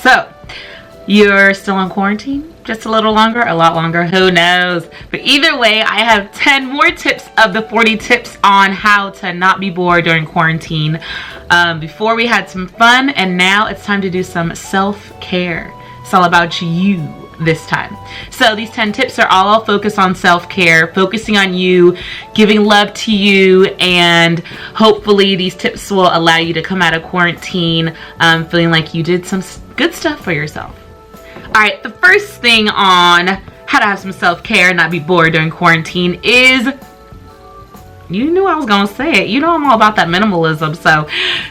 So, you're still on quarantine? Just a little longer? A lot longer? Who knows? But either way, I have 10 more tips of the 40 tips on how to not be bored during quarantine. Before we had some fun, and now it's time to do some self-care. It's all about you this time. So these 10 tips are all focused on self-care, focusing on you, giving love to you, and hopefully these tips will allow you to come out of quarantine feeling like you did some good stuff for yourself. Alright, the first thing on how to have some self-care and not be bored during quarantine is, you knew I was gonna say it, you know I'm all about that minimalism, so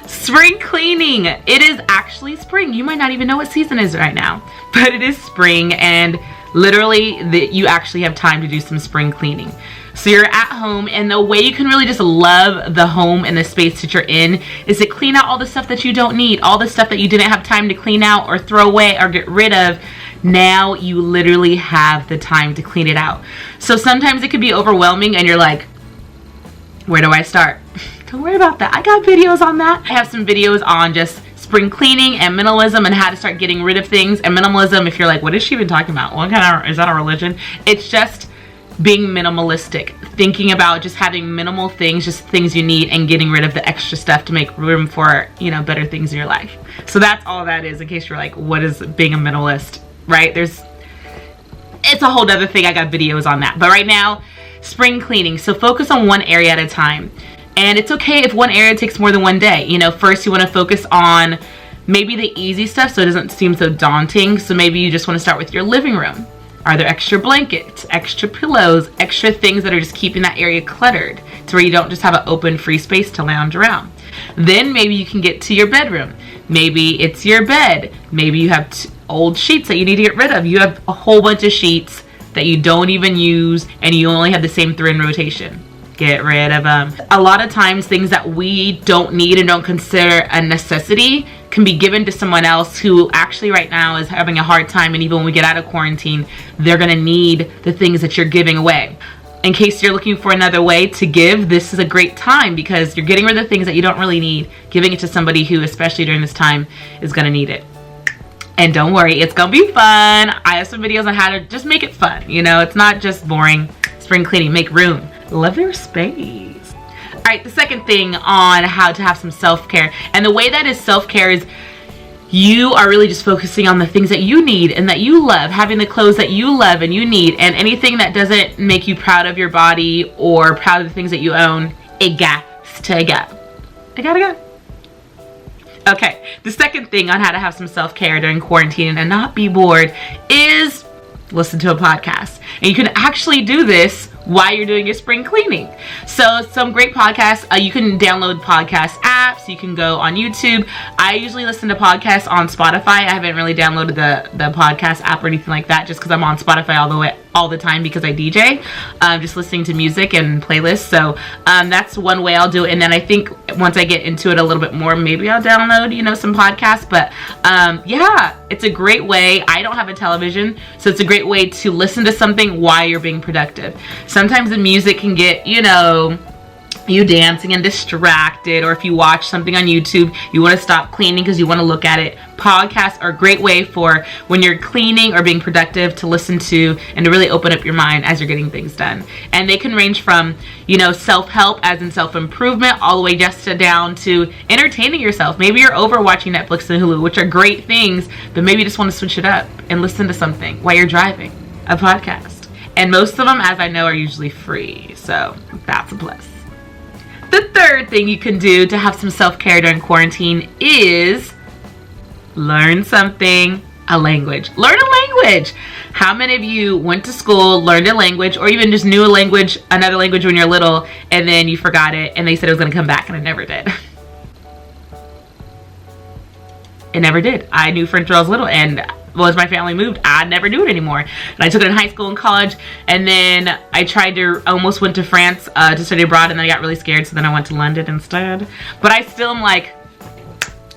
spring cleaning. It is actually spring. You might not even know what season it is right now, but it is spring, and literally you actually have time to do some spring cleaning. So you're at home, and the way you can really just love the home and the space that you're in is to clean out all the stuff that you don't need, all the stuff that you didn't have time to clean out or throw away or get rid of. Now you literally have the time to clean it out. So sometimes it could be overwhelming and you're like, where do I start? Don't worry about that. I got videos on that. I have some videos on just spring cleaning and minimalism and how to start getting rid of things. And minimalism, if you're like, what is she even talking about? What kind of, is that a religion? It's just being minimalistic, thinking about just having minimal things, just things you need, and getting rid of the extra stuff to make room for, you know, better things in your life. So that's all that is, in case you're like, what is being a minimalist, right? It's a whole other thing. I got videos on that. But right now, spring cleaning. So focus on one area at a time. And it's okay if one area takes more than one day. You know, first you want to focus on maybe the easy stuff so it doesn't seem so daunting. So maybe you just want to start with your living room. Are there extra blankets, extra pillows, extra things that are just keeping that area cluttered to where you don't just have an open free space to lounge around? Then maybe you can get to your bedroom. Maybe it's your bed. Maybe you have old sheets that you need to get rid of. You have a whole bunch of sheets that you don't even use and you only have the same 3 in rotation. Get rid of them. A lot of times things that we don't need and don't consider a necessity can be given to someone else who actually right now is having a hard time, and even when we get out of quarantine, they're gonna need the things that you're giving away. In case you're looking for another way to give, this is a great time because you're getting rid of things that you don't really need, giving it to somebody who, especially during this time, is gonna need it. And don't worry, it's gonna be fun. I have some videos on how to just make it fun. You know, it's not just boring. Spring cleaning, make room. Love your space. All right, the second thing on how to have some self-care. And the way that is self-care is you are really just focusing on the things that you need and that you love, having the clothes that you love and you need, and anything that doesn't make you proud of your body or proud of the things that you own, it got to go. It gotta go. Okay, the second thing on how to have some self-care during quarantine and not be bored is listen to a podcast. And you can actually do this while you're doing your spring cleaning. So some great podcasts, you can download podcast apps, you can go on YouTube. I usually listen to podcasts on Spotify. I haven't really downloaded the podcast app or anything like that just because I'm on Spotify all the time because I DJ, just listening to music and playlists. So that's one way I'll do it. And then I think once I get into it a little bit more, maybe I'll download, you know, some podcasts. But yeah, it's a great way. I don't have a television, so it's a great way to listen to something while you're being productive. Sometimes the music can get, you know, you dancing and distracted, or if you watch something on YouTube, you want to stop cleaning because you want to look at it. Podcasts are a great way for when you're cleaning or being productive to listen to and to really open up your mind as you're getting things done. And they can range from, you know, self-help as in self-improvement all the way just down to entertaining yourself. Maybe you're over watching Netflix and Hulu, which are great things, but maybe you just want to switch it up and listen to something while you're driving, a podcast. And most of them, as I know, are usually free, so that's a plus. The third thing you can do to have some self-care during quarantine is learn something, a language. Learn a language. How many of you went to school, learned a language, or even just knew a language, another language when you're little, and then you forgot it and they said it was going to come back and it never did? It never did. I knew French when I was little, and as my family moved, I never knew it anymore. And I took it in high school and college, and then I almost went to France to study abroad, and then I got really scared, so then I went to London instead. But I still am like,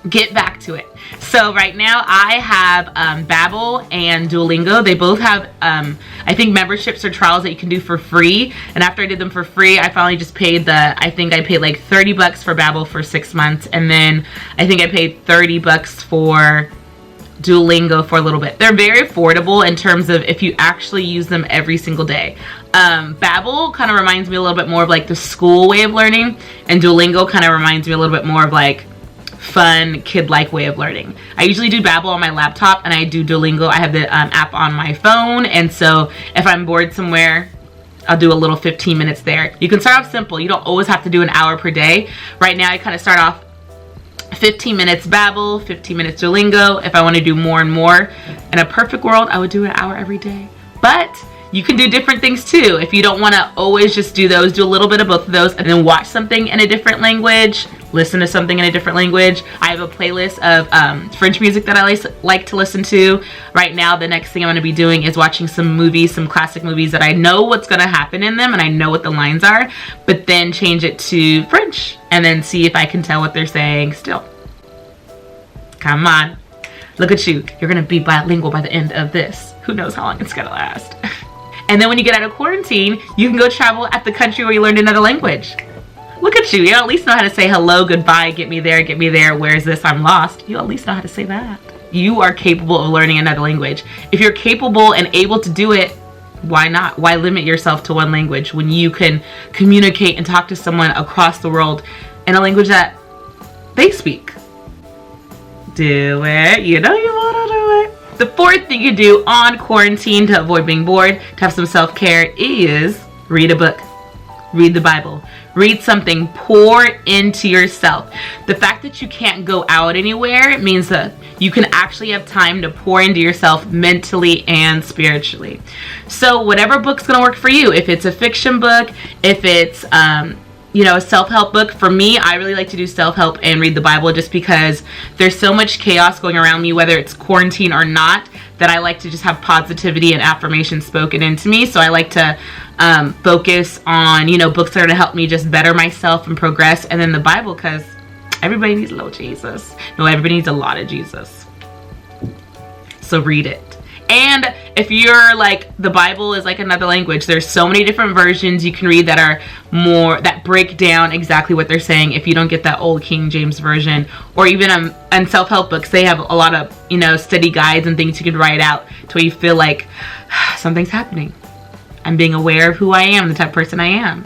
get back to it. So right now I have Babbel and Duolingo. They both have I think memberships or trials that you can do for free, and after I did them for free, I finally just paid I think I paid like $30 for Babbel for 6 months, and then I think I paid $30 for Duolingo for a little bit. They're very affordable in terms of if you actually use them every single day. Babbel kind of reminds me a little bit more of like the school way of learning, and Duolingo kind of reminds me a little bit more of like fun kid-like way of learning. I usually do Babbel on my laptop, and I do Duolingo. I have the app on my phone, and so if I'm bored somewhere, I'll do a little 15 minutes there. You can start off simple. You don't always have to do an hour per day. Right now I kind of start off 15 minutes Babbel, 15 minutes Duolingo. If I want to do more and more, in a perfect world, I would do an hour every day. But you can do different things too. If you don't want to always just do those, do a little bit of both of those, and then watch something in a different language, listen to something in a different language. I have a playlist of French music that I like to listen to. Right now, the next thing I'm going to be doing is watching some movies, some classic movies that I know what's going to happen in them and I know what the lines are, but then change it to French and then see if I can tell what they're saying still. Come on. Look at you. You're going to be bilingual by the end of this. Who knows how long it's going to last. And then when you get out of quarantine, you can go travel at the country where you learned another language. Look at you. You at least know how to say hello, goodbye, get me there, where's this, I'm lost. You at least know how to say that. You are capable of learning another language. If you're capable and able to do it, why not? Why limit yourself to one language when you can communicate and talk to someone across the world in a language that they speak? Do it. You know you want to do it. The fourth thing you do on quarantine to avoid being bored, to have some self-care, is read a book. Read the Bible. Read something. Pour into yourself. The fact that you can't go out anywhere means that you can actually have time to pour into yourself mentally and spiritually. So whatever book's going to work for you, if it's a fiction book, if it's a self-help book. For me, I really like to do self-help and read the Bible just because there's so much chaos going around me, whether it's quarantine or not, that I like to just have positivity and affirmation spoken into me. So I like to focus on, books that are going to help me just better myself and progress. And then the Bible, because everybody needs a little Jesus. No, everybody needs a lot of Jesus. So read it. And if you're like, the Bible is like another language, there's so many different versions you can read that are that break down exactly what they're saying if you don't get that old King James version. Or even on self-help books, they have a lot of, study guides and things you can write out to where you feel like something's happening. I'm being aware of who I am, the type of person I am.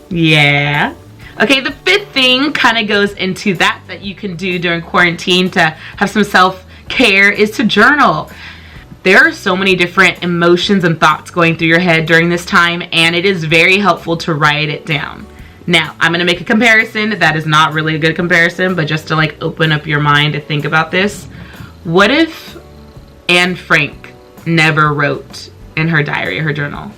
Yeah. Okay, the fifth thing kind of goes into that you can do during quarantine to have some self-care is to journal. There are so many different emotions and thoughts going through your head during this time, and it is very helpful to write it down. Now, I'm going to make a comparison that is not really a good comparison, but just to like open up your mind to think about this. What if Anne Frank never wrote in her diary, her journal?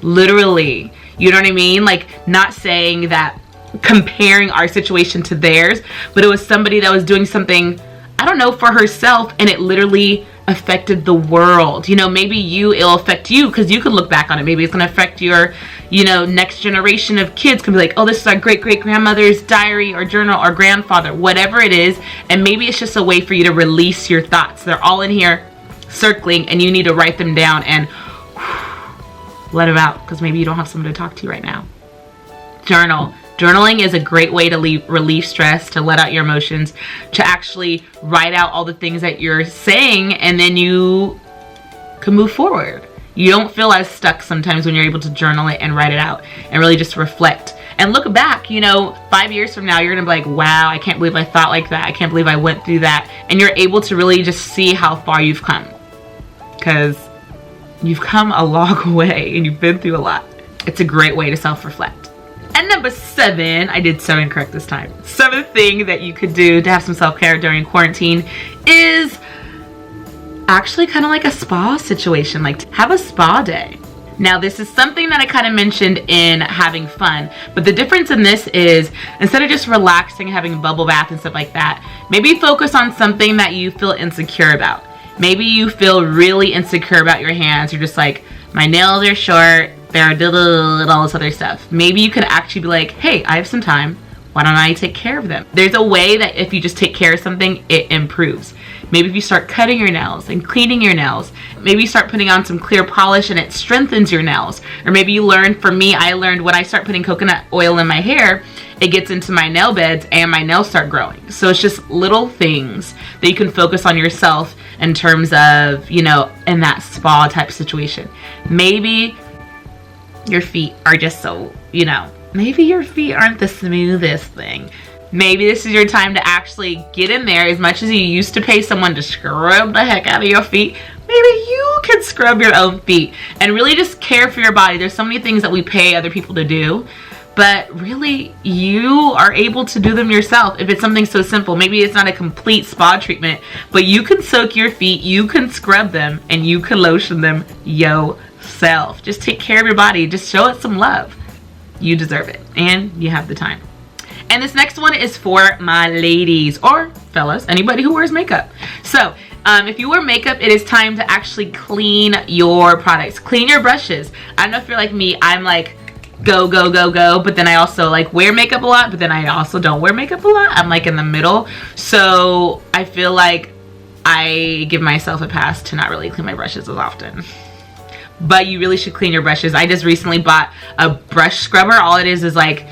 Literally, you know what I mean? Like, not saying that comparing our situation to theirs, but it was somebody that was doing something, I don't know, for herself, and it literally affected the world. Maybe it'll affect you because you could look back on it. Maybe it's going to affect your, next generation of kids can be like, oh, this is our great-great-grandmother's diary or journal or grandfather, whatever it is. And maybe it's just a way for you to release your thoughts. They're all in here circling, and you need to write them down and let them out because maybe you don't have someone to talk to right now. Journal. Journaling is a great way to relieve stress, to let out your emotions, to actually write out all the things that you're saying, and then you can move forward. You don't feel as stuck sometimes when you're able to journal it and write it out and really just reflect. And look back, 5 years from now, you're going to be like, wow, I can't believe I thought like that. I can't believe I went through that. And you're able to really just see how far you've come. Because you've come a long way and you've been through a lot. It's a great way to self-reflect. And number 7, I did 7 correct this time. 7th thing that you could do to have some self-care during quarantine is actually kind of like a spa situation, like have a spa day. Now, this is something that I kind of mentioned in having fun, but the difference in this is instead of just relaxing, having a bubble bath and stuff like that, maybe focus on something that you feel insecure about. Maybe you feel really insecure about your hands. You're just like, my nails are short, they're and all this other stuff. Maybe you could actually be like, hey, I have some time. Why don't I take care of them? There's a way that if you just take care of something, it improves. Maybe if you start cutting your nails and cleaning your nails, maybe you start putting on some clear polish and it strengthens your nails. Or maybe you learn, for me, I learned when I start putting coconut oil in my hair, it gets into my nail beds and my nails start growing. So it's just little things that you can focus on yourself in terms of, you know, in that spa type situation. Maybe your feet are just so, you know, maybe your feet aren't the smoothest thing. Maybe this is your time to actually get in there. As much as you used to pay someone to scrub the heck out of your feet, maybe you can scrub your own feet and really just care for your body. There's so many things that we pay other people to do, but really you are able to do them yourself. If it's something so simple, maybe it's not a complete spa treatment, but you can soak your feet, you can scrub them, and you can lotion them yourself. Just take care of your body. Just show it some love. You deserve it, and you have the time. And this next one is for my ladies or fellas, anybody who wears makeup. So if you wear makeup, it is time to actually clean your products, clean your brushes. I don't know if you're like me, I'm like go, go, go, go, but then I also like wear makeup a lot, but then I also don't wear makeup a lot. I'm like in the middle. So I feel like I give myself a pass to not really clean my brushes as often. But you really should clean your brushes. I just recently bought a brush scrubber. All it is like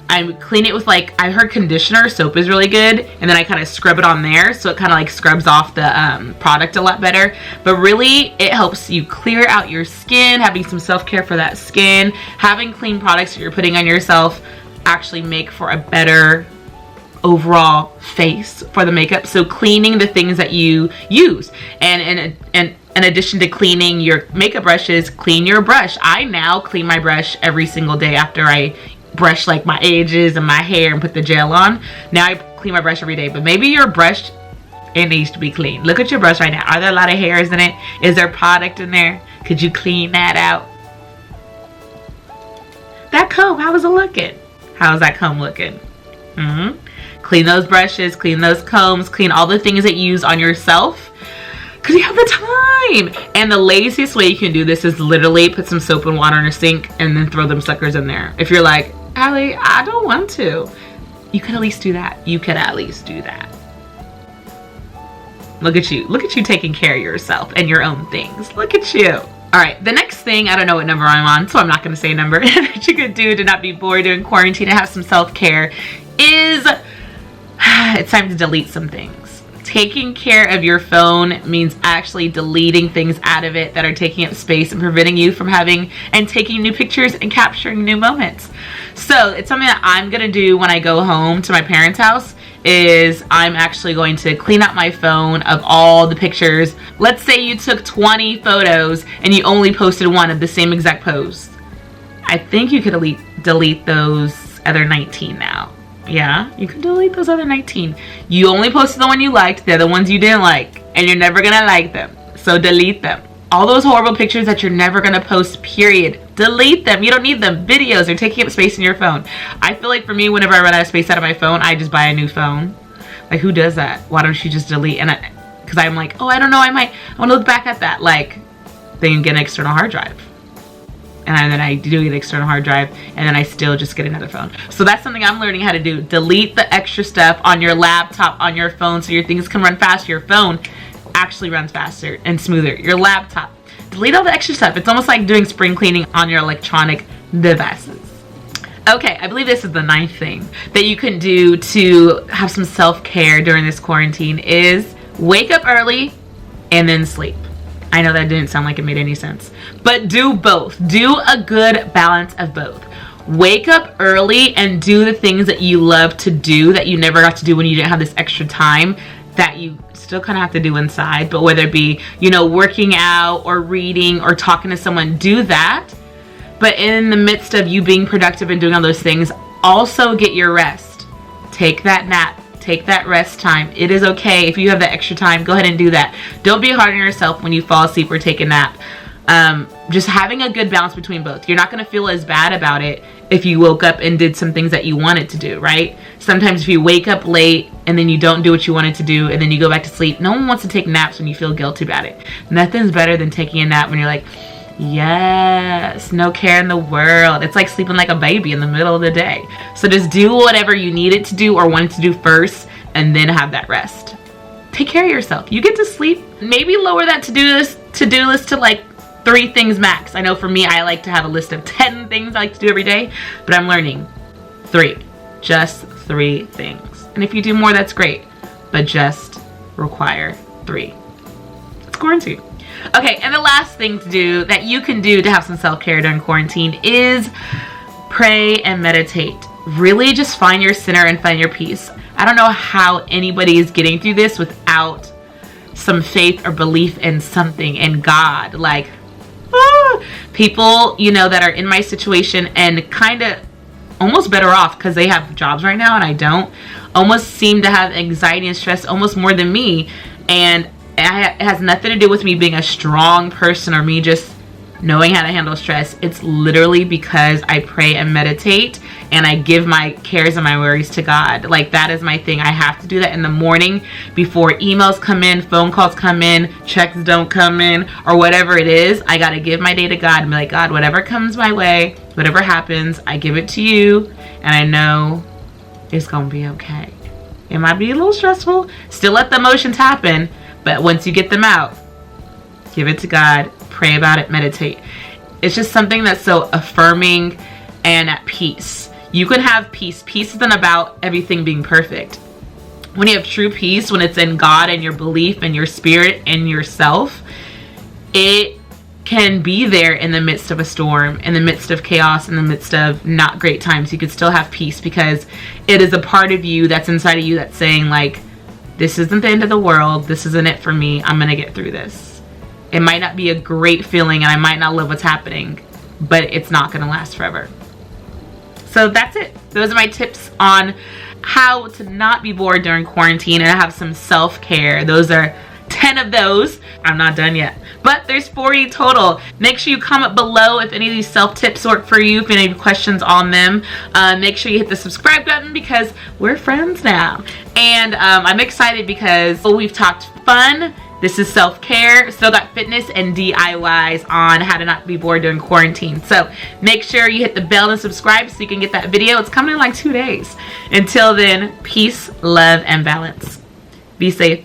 I clean it with, like, I heard conditioner, soap is really good, and then I kind of scrub it on there, so it kind of like scrubs off the product a lot better. But really, it helps you clear out your skin, having some self-care for that skin, having clean products that you're putting on yourself actually make for a better overall face for the makeup. So cleaning the things that you use, and in addition to cleaning your makeup brushes, clean your brush. I now clean my brush every single day after I brush like my edges and my hair and put the gel on. Now I clean my brush every day. But maybe your brush, it needs to be clean. Look at your brush right now. Are there a lot of hairs in it? Is there product in there? Could you clean that out? That comb, how is it looking? How's that comb looking? Clean those brushes, clean those combs, clean all the things that you use on yourself, because you have the time. And the laziest way you can do this is literally put some soap and water in a sink and then throw them suckers in there. If you're like, Allie, I don't want to, you could at least do that. You could at least do that. Look at you. Look at you taking care of yourself and your own things. Look at you. All right, the next thing, I don't know what number I'm on, so I'm not going to say a number, that you could do to not be bored during quarantine and have some self-care is it's time to delete some things. Taking care of your phone means actually deleting things out of it that are taking up space and preventing you from having and taking new pictures and capturing new moments. So it's something that I'm gonna do when I go home to my parents' house. Is I'm actually going to clean out my phone of all the pictures. Let's say you took 20 photos and you only posted one of the same exact pose. I think you could delete those other 19 now. Yeah, you can delete those other 19. You only posted the one you liked. They're the ones you didn't like, and you're never gonna like them. So delete them. All those horrible pictures that you're never gonna post, period. Delete them. You don't need them. Videos are taking up space in your phone. I feel like for me, whenever I run out of space out of my phone, I just buy a new phone. Like, who does that? Why don't you just delete? And because I'm like, oh, I don't know, I want to look back at that. Like, then you get an external hard drive. And then I do get an external hard drive, and then I still just get another phone. So that's something I'm learning how to do. Delete the extra stuff on your laptop, on your phone, so your things can run faster. Your phone actually runs faster and smoother. Your laptop, delete all the extra stuff. It's almost like doing spring cleaning on your electronic devices. Okay, I believe this is the 9th thing that you can do to have some self-care during this quarantine is wake up early and then sleep. I know that didn't sound like it made any sense, but do both. Do a good balance of both. Wake up early and do the things that you love to do that you never got to do when you didn't have this extra time that you still kind of have to do inside. But whether it be, you know, working out or reading or talking to someone, do that. But in the midst of you being productive and doing all those things, also get your rest. Take that nap. Take that rest time. It is okay. If you have that extra time, go ahead and do that. Don't be hard on yourself when you fall asleep or take a nap. Just having a good balance between both. You're not going to feel as bad about it if you woke up and did some things that you wanted to do, right? Sometimes if you wake up late and then you don't do what you wanted to do and then you go back to sleep, no one wants to take naps when you feel guilty about it. Nothing's better than taking a nap when you're like, yes, no care in the world. It's like sleeping like a baby in the middle of the day. So just do whatever you needed to do or wanted to do first and then have that rest. Take care of yourself. You get to sleep. Maybe lower that to-do list to like 3 things max. I know for me, I like to have a list of 10 things I like to do every day, but I'm learning 3. Just 3 things. And if you do more, that's great, but just require 3. It's quarantine. Okay, and the last thing to do that you can do to have some self-care during quarantine is pray and meditate. Really just find your center and find your peace. I don't know how anybody is getting through this without some faith or belief in something, in God. Like, people, you know, that are in my situation and kind of almost better off because they have jobs right now and I don't, almost seem to have anxiety and stress almost more than me. And it has nothing to do with me being a strong person or me just knowing how to handle stress. It's literally because I pray and meditate and I give my cares and my worries to God. Like, that is my thing. I have to do that in the morning before emails come in, phone calls come in, checks don't come in, or whatever it is. I got to give my day to God and be like, God, whatever comes my way, whatever happens, I give it to you, and I know it's gonna be okay. It might be a little stressful, still let the emotions happen, but once you get them out, give it to God, pray about it, meditate. It's just something that's so affirming and at peace. You can have peace. Peace isn't about everything being perfect. When you have true peace, when it's in God and your belief and your spirit and yourself, it can be there in the midst of a storm, in the midst of chaos, in the midst of not great times. You could still have peace because it is a part of you that's inside of you that's saying, like, this isn't the end of the world. This isn't it for me. I'm going to get through this. It might not be a great feeling and I might not love what's happening, but it's not going to last forever. So that's it. Those are my tips on how to not be bored during quarantine and have some self-care. Those are 10 of those. I'm not done yet, but there's 40 total. Make sure you comment below if any of these self-tips work for you, if any questions on them. Make sure you hit the subscribe button because we're friends now. And I'm excited because we've talked fun. This is self-care, still got fitness and DIYs on how to not be bored during quarantine. So make sure you hit the bell and subscribe so you can get that video. It's coming in like 2 days. Until then, peace, love, and balance. Be safe.